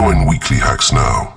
Join Weekly Hacks now.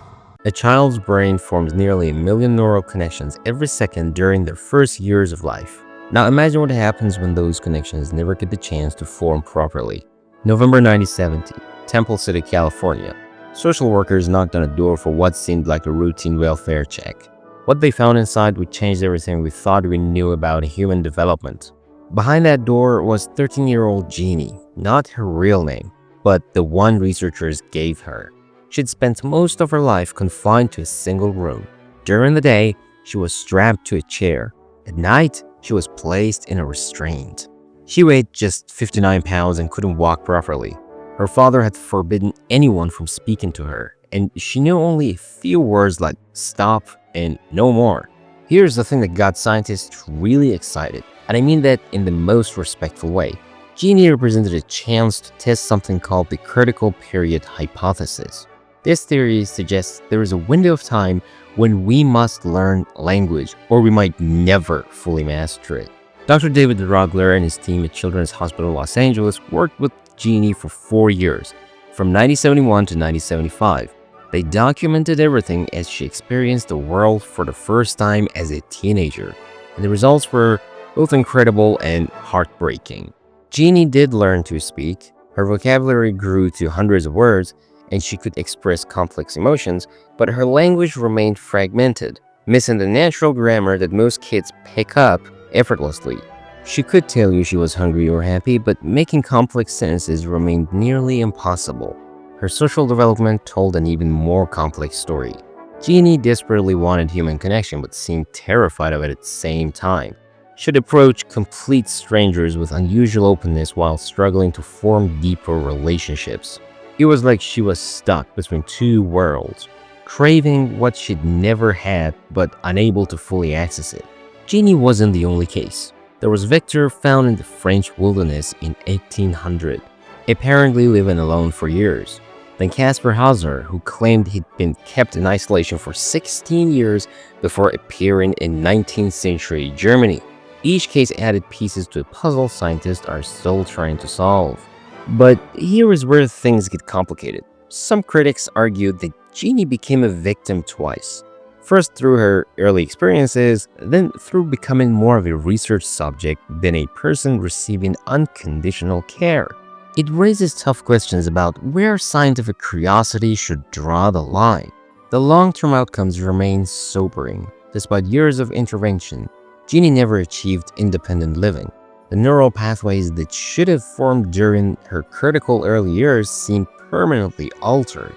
A child's brain forms nearly 1 million neural connections every second during their first years of life. Now imagine what happens when those connections never get the chance to form properly. November 1970, Temple City, California. Social workers knocked on a door for what seemed like a routine welfare check. What they found inside would change everything we thought we knew about human development. Behind that door was 13-year-old Jeannie, not her real name, but the one researchers gave her. She'd spent most of her life confined to a single room. During the day, she was strapped to a chair. At night, she was placed in a restraint. She weighed just 59 pounds and couldn't walk properly. Her father had forbidden anyone from speaking to her, and she knew only a few words like stop and no more. Here's the thing that got scientists really excited, and I mean that in the most respectful way. Jeannie represented a chance to test something called the critical period hypothesis. This theory suggests there is a window of time when we must learn language, or we might never fully master it. Dr. David Rogler and his team at Children's Hospital Los Angeles worked with Jeannie for 4 years, from 1971 to 1975. They documented everything as she experienced the world for the first time as a teenager, and the results were both incredible and heartbreaking. Jeannie did learn to speak. Her vocabulary grew to hundreds of words, and she could express complex emotions, but her language remained fragmented, missing the natural grammar that most kids pick up effortlessly. She could tell you she was hungry or happy, but making complex sentences remained nearly impossible. Her social development told an even more complex story. Jeannie desperately wanted human connection, but seemed terrified of it at the same time. She'd approach complete strangers with unusual openness while struggling to form deeper relationships. It was like she was stuck between two worlds, craving what she'd never had but unable to fully access it. Jeannie wasn't the only case. There was Victor, found in the French wilderness in 1800, apparently living alone for years. Then Caspar Hauser, who claimed he'd been kept in isolation for 16 years before appearing in 19th century Germany. Each case added pieces to a puzzle scientists are still trying to solve. But here is where things get complicated. Some critics argued that Jeannie became a victim twice. First through her early experiences, then through becoming more of a research subject than a person receiving unconditional care. It raises tough questions about where scientific curiosity should draw the line. The long-term outcomes remain sobering. Despite years of intervention, Jeannie never achieved independent living. The neural pathways that should have formed during her critical early years seem permanently altered.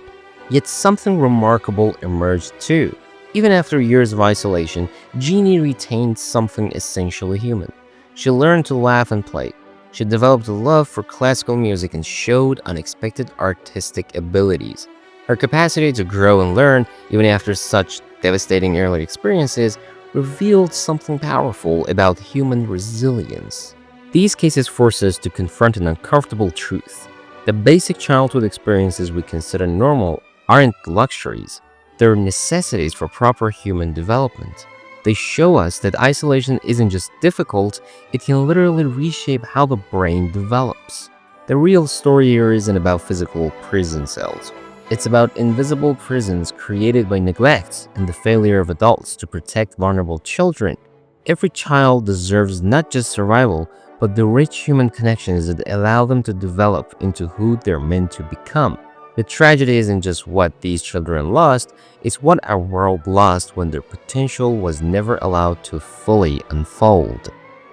Yet something remarkable emerged too. Even after years of isolation, Jeannie retained something essentially human. She learned to laugh and play. She developed a love for classical music and showed unexpected artistic abilities. Her capacity to grow and learn, even after such devastating early experiences, revealed something powerful about human resilience. These cases force us to confront an uncomfortable truth. The basic childhood experiences we consider normal aren't luxuries. They're necessities for proper human development. They show us that isolation isn't just difficult, it can literally reshape how the brain develops. The real story here isn't about physical prison cells. It's about invisible prisons created by neglect and the failure of adults to protect vulnerable children. Every child deserves not just survival, but the rich human connections that allow them to develop into who they're meant to become. The tragedy isn't just what these children lost, it's what our world lost when their potential was never allowed to fully unfold.